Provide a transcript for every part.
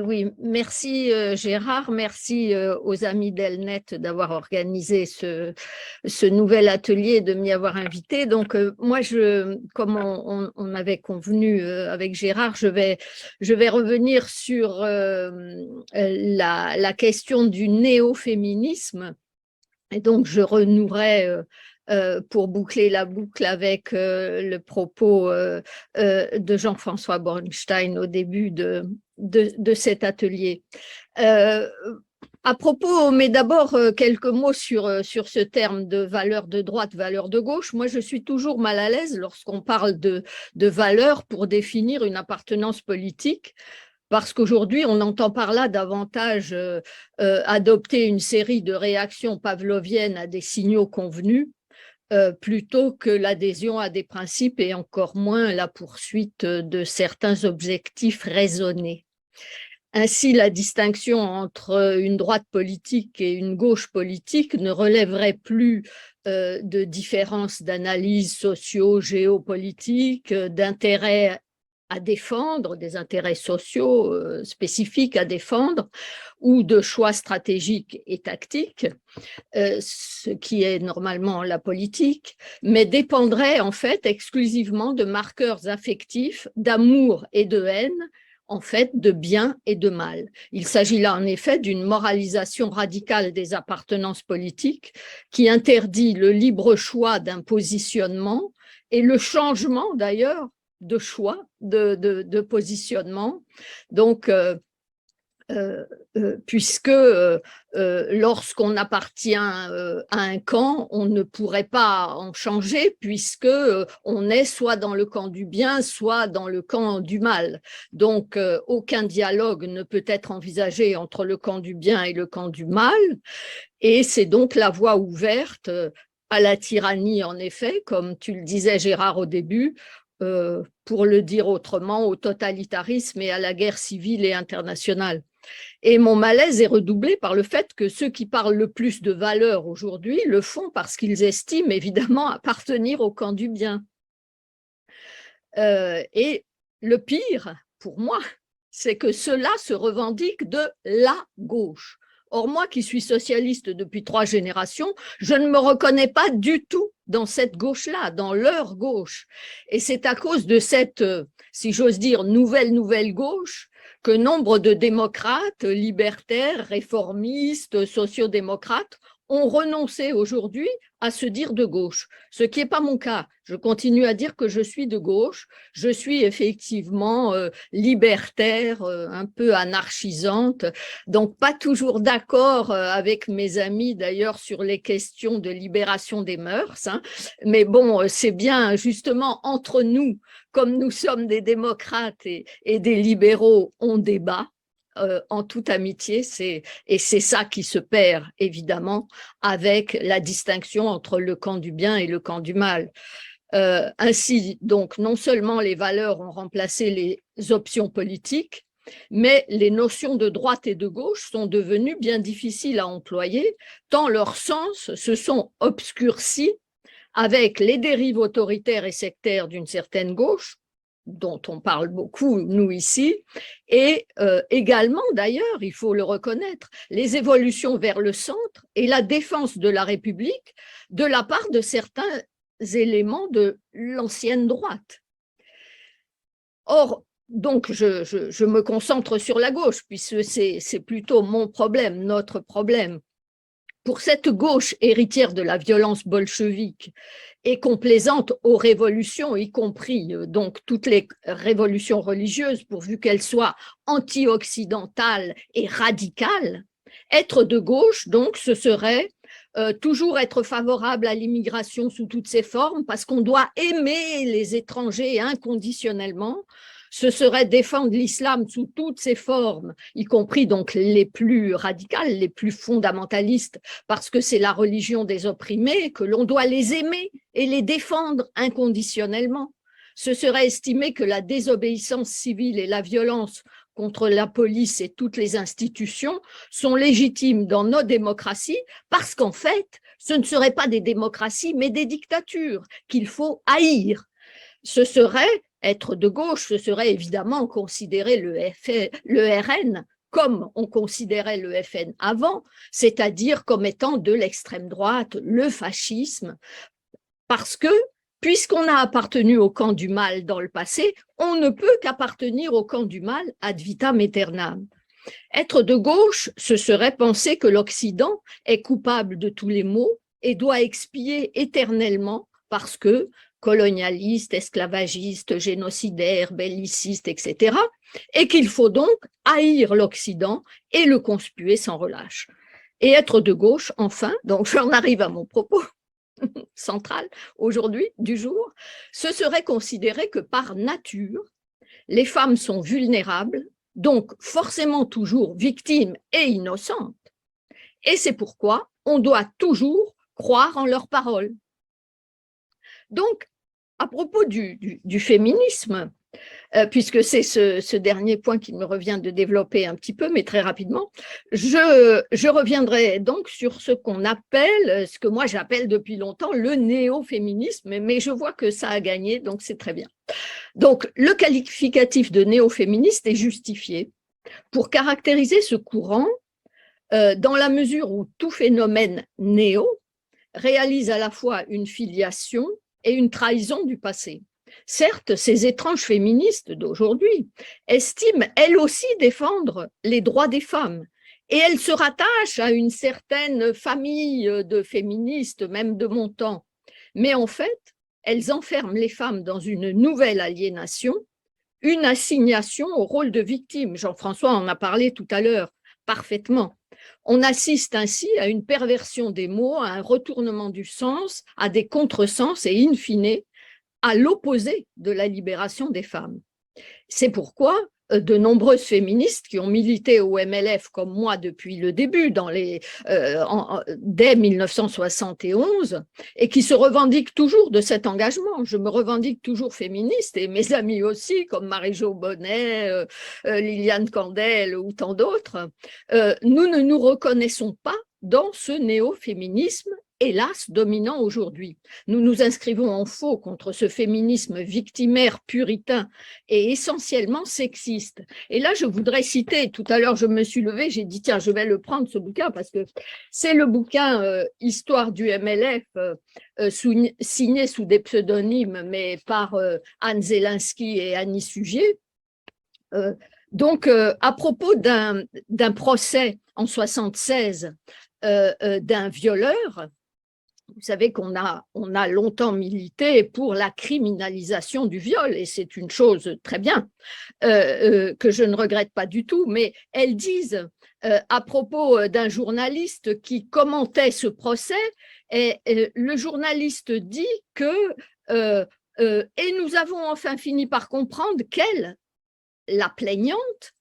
Oui, merci Gérard, merci aux amis d'Elnet d'avoir organisé ce nouvel atelier et de m'y avoir invité. Donc moi, comme on avait convenu avec Gérard, je vais revenir sur la question du néo-féminisme. Et donc, je renouerai pour boucler la boucle avec le propos de Jean-François Bornstein au début de cet atelier. Euh, à propos, mais d'abord quelques mots sur ce terme de valeur de droite, valeur de gauche. Moi, je suis toujours mal à l'aise lorsqu'on parle de valeur pour définir une appartenance politique. Parce qu'aujourd'hui, on entend par là davantage adopter une série de réactions pavloviennes à des signaux convenus, plutôt que l'adhésion à des principes et encore moins la poursuite de certains objectifs raisonnés. Ainsi, la distinction entre une droite politique et une gauche politique ne relèverait plus de différences d'analyse socio-géopolitique, d'intérêts à défendre, des intérêts sociaux spécifiques à défendre, ou de choix stratégiques et tactiques, ce qui est normalement la politique, mais dépendrait en fait exclusivement de marqueurs affectifs, d'amour et de haine, en fait, de bien et de mal. Il s'agit là, en effet, d'une moralisation radicale des appartenances politiques qui interdit le libre choix d'un positionnement et le changement, d'ailleurs, de choix, de positionnement. Donc, puisque lorsqu'on appartient à un camp, on ne pourrait pas en changer puisque on est soit dans le camp du bien, soit dans le camp du mal. Donc, aucun dialogue ne peut être envisagé entre le camp du bien et le camp du mal. Et c'est donc la voie ouverte à la tyrannie, en effet, comme tu le disais, Gérard, au début, pour le dire autrement, au totalitarisme et à la guerre civile et internationale. Et mon malaise est redoublé par le fait que ceux qui parlent le plus de valeur aujourd'hui le font parce qu'ils estiment évidemment appartenir au camp du bien. Et le pire, pour moi, c'est que cela se revendique de la gauche. Or, moi qui suis socialiste depuis 3 générations, je ne me reconnais pas du tout dans cette gauche-là, dans leur gauche. Et c'est à cause de cette, si j'ose dire, nouvelle gauche que nombre de démocrates, libertaires, réformistes, sociodémocrates ont renoncé aujourd'hui à se dire de gauche, ce qui n'est pas mon cas. Je continue à dire que je suis de gauche, je suis effectivement libertaire, un peu anarchisante, donc pas toujours d'accord avec mes amis d'ailleurs sur les questions de libération des mœurs, hein. Mais bon, c'est bien justement entre nous, comme nous sommes des démocrates et des libéraux, on débat. En toute amitié, et c'est ça qui se perd évidemment avec la distinction entre le camp du bien et le camp du mal. Ainsi, donc, non seulement les valeurs ont remplacé les options politiques, mais les notions de droite et de gauche sont devenues bien difficiles à employer, tant leurs sens se sont obscurcis avec les dérives autoritaires et sectaires d'une certaine gauche, dont on parle beaucoup, nous, ici, et également, d'ailleurs, il faut le reconnaître, les évolutions vers le centre et la défense de la République de la part de certains éléments de l'ancienne droite. Or, donc, je me concentre sur la gauche, puisque c'est plutôt mon problème, notre problème. Pour cette gauche héritière de la violence bolchevique et complaisante aux révolutions, y compris donc toutes les révolutions religieuses, pourvu qu'elles soient anti-occidentales et radicales, être de gauche, donc, ce serait toujours être favorable à l'immigration sous toutes ses formes, parce qu'on doit aimer les étrangers inconditionnellement. Ce serait défendre l'islam sous toutes ses formes, y compris donc les plus radicales, les plus fondamentalistes, parce que c'est la religion des opprimés, que l'on doit les aimer et les défendre inconditionnellement. Ce serait estimer que la désobéissance civile et la violence contre la police et toutes les institutions sont légitimes dans nos démocraties parce qu'en fait, ce ne seraient pas des démocraties, mais des dictatures qu'il faut haïr. Ce serait Être de gauche, ce serait évidemment considérer le RN comme on considérait le FN avant, c'est-à-dire comme étant de l'extrême droite, le fascisme, parce que, puisqu'on a appartenu au camp du mal dans le passé, on ne peut qu'appartenir au camp du mal ad vitam aeternam. Être de gauche, ce serait penser que l'Occident est coupable de tous les maux et doit expier éternellement parce que colonialiste, esclavagiste, génocidaire, belliciste, etc., et qu'il faut donc haïr l'Occident et le conspuer sans relâche. Et être de gauche, enfin, donc j'en arrive à mon propos central aujourd'hui, du jour, ce serait considérer que par nature, les femmes sont vulnérables, donc forcément toujours victimes et innocentes, et c'est pourquoi on doit toujours croire en leurs paroles. Donc, à propos du féminisme, puisque c'est ce dernier point qu'il me revient de développer un petit peu, mais très rapidement, je reviendrai donc sur ce qu'on appelle, ce que moi j'appelle depuis longtemps le néo-féminisme, mais je vois que ça a gagné, donc c'est très bien. Donc, le qualificatif de néo-féministe est justifié pour caractériser ce courant dans la mesure où tout phénomène néo réalise à la fois une filiation et une trahison du passé. Certes, ces étranges féministes d'aujourd'hui estiment elles aussi défendre les droits des femmes et elles se rattachent à une certaine famille de féministes, même de mon temps. Mais en fait, elles enferment les femmes dans une nouvelle aliénation, une assignation au rôle de victime. Jean-François en a parlé tout à l'heure parfaitement. On assiste ainsi à une perversion des mots, à un retournement du sens, à des contresens et in fine, à l'opposé de la libération des femmes. C'est pourquoi de nombreuses féministes qui ont milité au MLF comme moi depuis le début, dès 1971, et qui se revendiquent toujours de cet engagement. Je me revendique toujours féministe, et mes amis aussi, comme Marie-Jo Bonnet, Liliane Candel ou tant d'autres, nous ne nous reconnaissons pas dans ce néo-féminisme, hélas, dominant aujourd'hui. Nous nous inscrivons en faux contre ce féminisme victimaire, puritain et essentiellement sexiste. Et là, je voudrais citer, tout à l'heure, je me suis levée, j'ai dit, tiens, je vais le prendre, ce bouquin, parce que c'est le bouquin Histoire du MLF, signé sous des pseudonymes, mais par Anne Zelensky et Annie Sugier. Donc, à propos d'un procès en 1976 d'un violeur, vous savez qu'on a longtemps milité pour la criminalisation du viol, et c'est une chose très bien, que je ne regrette pas du tout, mais elles disent, à propos d'un journaliste qui commentait ce procès, et le journaliste dit que, et nous avons enfin fini par comprendre qu'elle, la plaignante,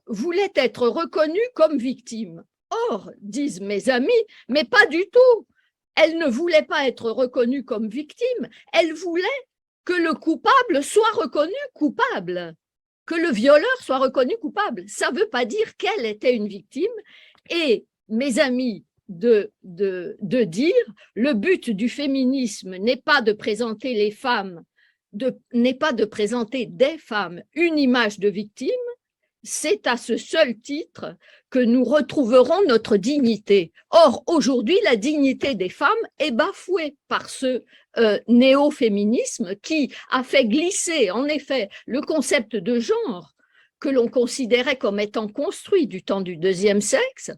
voulait être reconnue comme victime. Or, disent mes amis, mais pas du tout. Elle ne voulait pas être reconnue comme victime, elle voulait que le coupable soit reconnu coupable, que le violeur soit reconnu coupable. Ça ne veut pas dire qu'elle était une victime. Et mes amis, de dire, le but du féminisme n'est pas de présenter les femmes, n'est pas de présenter des femmes une image de victime, c'est à ce seul titre que nous retrouverons notre dignité. Or, aujourd'hui, la dignité des femmes est bafouée par ce néo-féminisme qui a fait glisser, en effet, le concept de genre que l'on considérait comme étant construit du temps du deuxième sexe.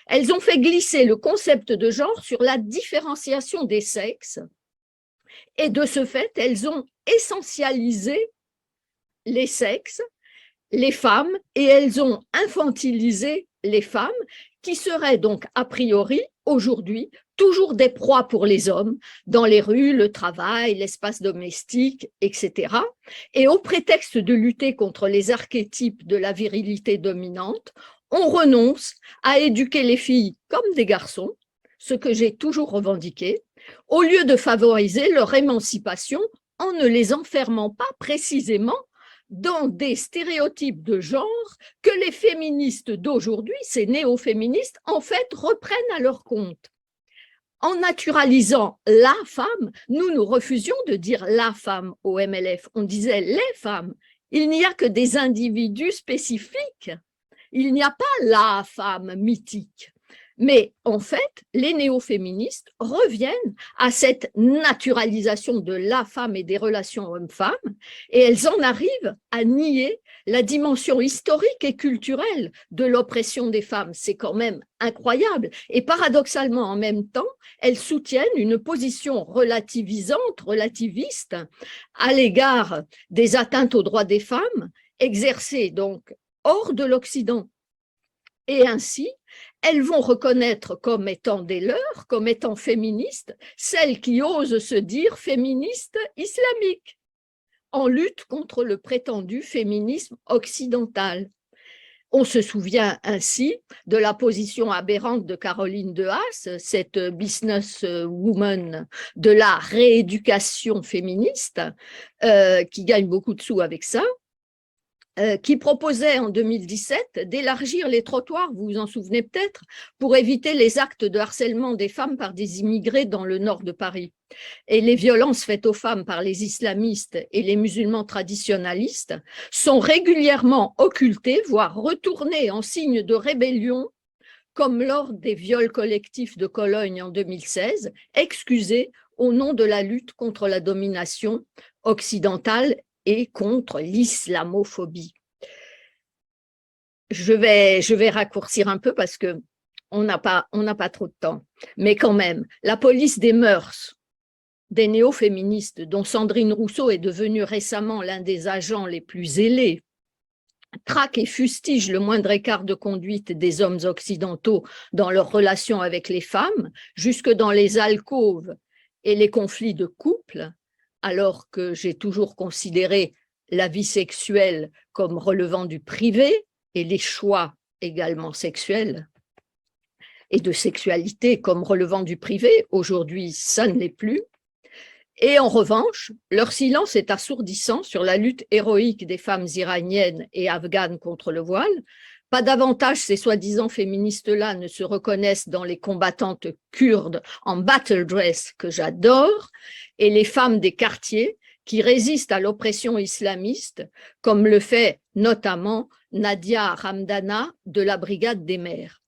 Elles ont fait glisser le concept de genre sur la différenciation des sexes et de ce fait, elles ont essentialisé les sexes, les femmes, et elles ont infantilisé les femmes qui seraient donc a priori aujourd'hui toujours des proies pour les hommes dans les rues, le travail, l'espace domestique, etc. Et au prétexte de lutter contre les archétypes de la virilité dominante, on renonce à éduquer les filles comme des garçons, ce que j'ai toujours revendiqué, au lieu de favoriser leur émancipation en ne les enfermant pas précisément dans des stéréotypes de genre que les féministes d'aujourd'hui, ces néo-féministes, en fait, reprennent à leur compte. En naturalisant la femme, nous refusions de dire la femme au MLF, on disait les femmes. Il n'y a que des individus spécifiques, il n'y a pas la femme mythique. Mais en fait, les néo-féministes reviennent à cette naturalisation de la femme et des relations hommes-femmes, et elles en arrivent à nier la dimension historique et culturelle de l'oppression des femmes. C'est quand même incroyable. Et paradoxalement, en même temps, elles soutiennent une position relativisante, relativiste, à l'égard des atteintes aux droits des femmes, exercées donc hors de l'Occident. Et ainsi, elles vont reconnaître comme étant des leurs, comme étant féministes, celles qui osent se dire féministes islamiques, en lutte contre le prétendu féminisme occidental. On se souvient ainsi de la position aberrante de Caroline de Haas, cette businesswoman de la rééducation féministe, qui gagne beaucoup de sous avec ça, qui proposait en 2017 d'élargir les trottoirs, vous vous en souvenez peut-être, pour éviter les actes de harcèlement des femmes par des immigrés dans le nord de Paris. Et les violences faites aux femmes par les islamistes et les musulmans traditionalistes sont régulièrement occultées, voire retournées en signe de rébellion, comme lors des viols collectifs de Cologne en 2016, excusés au nom de la lutte contre la domination occidentale et contre l'islamophobie. Je vais raccourcir un peu parce qu'on n'a pas trop de temps. Mais quand même, la police des mœurs des néo-féministes, dont Sandrine Rousseau est devenue récemment l'un des agents les plus zélés, traque et fustige le moindre écart de conduite des hommes occidentaux dans leurs relations avec les femmes, jusque dans les alcôves et les conflits de couple, alors que j'ai toujours considéré la vie sexuelle comme relevant du privé et les choix également sexuels et de sexualité comme relevant du privé. Aujourd'hui, ça ne l'est plus. Et en revanche, leur silence est assourdissant sur la lutte héroïque des femmes iraniennes et afghanes contre le voile. Pas davantage ces soi-disant féministes-là ne se reconnaissent dans les combattantes kurdes en battle dress que j'adore et les femmes des quartiers qui résistent à l'oppression islamiste, comme le fait notamment Nadia Ramdana de la Brigade des mères.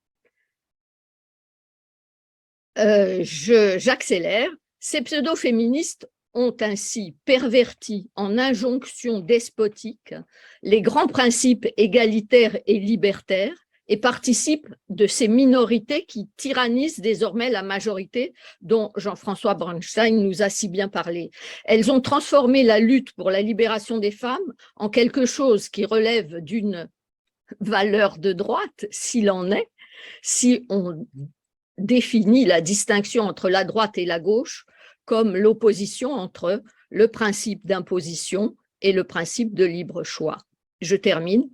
J'accélère. Ces pseudo-féministes ont ainsi perverti en injonction despotique les grands principes égalitaires et libertaires et participent de ces minorités qui tyrannisent désormais la majorité dont Jean-François Bernstein nous a si bien parlé. Elles ont transformé la lutte pour la libération des femmes en quelque chose qui relève d'une valeur de droite, s'il en est, si on définit la distinction entre la droite et la gauche comme l'opposition entre le principe d'imposition et le principe de libre choix. Je termine.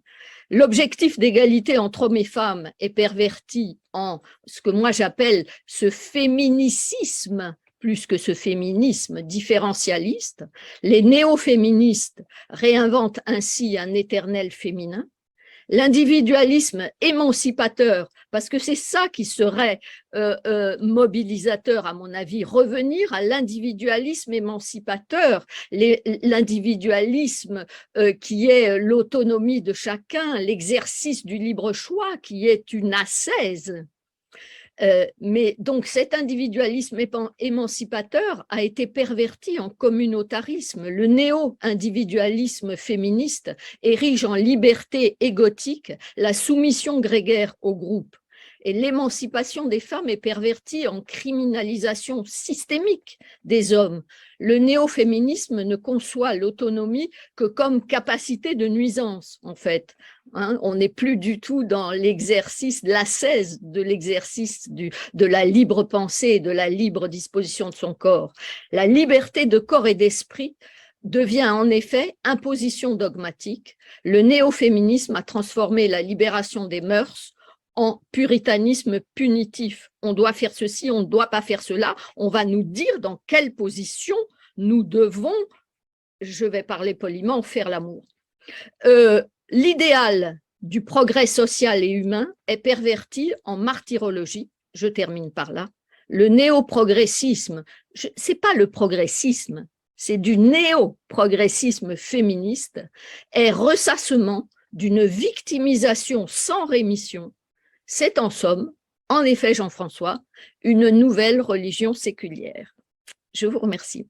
L'objectif d'égalité entre hommes et femmes est perverti en ce que moi j'appelle ce féminicisme plus que ce féminisme différentialiste. Les néo-féministes réinventent ainsi un éternel féminin. L'individualisme émancipateur, parce que c'est ça qui serait mobilisateur à mon avis, revenir à l'individualisme émancipateur, l'individualisme qui est l'autonomie de chacun, l'exercice du libre choix qui est une ascèse. Mais donc cet individualisme émancipateur a été perverti en communautarisme. Le néo-individualisme féministe érige en liberté égotique la soumission grégaire au groupe. Et l'émancipation des femmes est pervertie en criminalisation systémique des hommes. Le néo-féminisme ne conçoit l'autonomie que comme capacité de nuisance, en fait. On n'est plus du tout dans l'exercice, l'ascèse de l'exercice de la libre pensée et de la libre disposition de son corps. La liberté de corps et d'esprit devient en effet imposition dogmatique. Le néo-féminisme a transformé la libération des mœurs en puritanisme punitif. On doit faire ceci, on ne doit pas faire cela. On va nous dire dans quelle position nous devons, je vais parler poliment, faire l'amour. L'idéal du progrès social et humain est perverti en martyrologie, je termine par là, Le néo-progressisme, c'est pas le progressisme, c'est du néo-progressisme féministe, est ressassement d'une victimisation sans rémission. C'est en somme, en effet, Jean-François, une nouvelle religion séculière. Je vous remercie.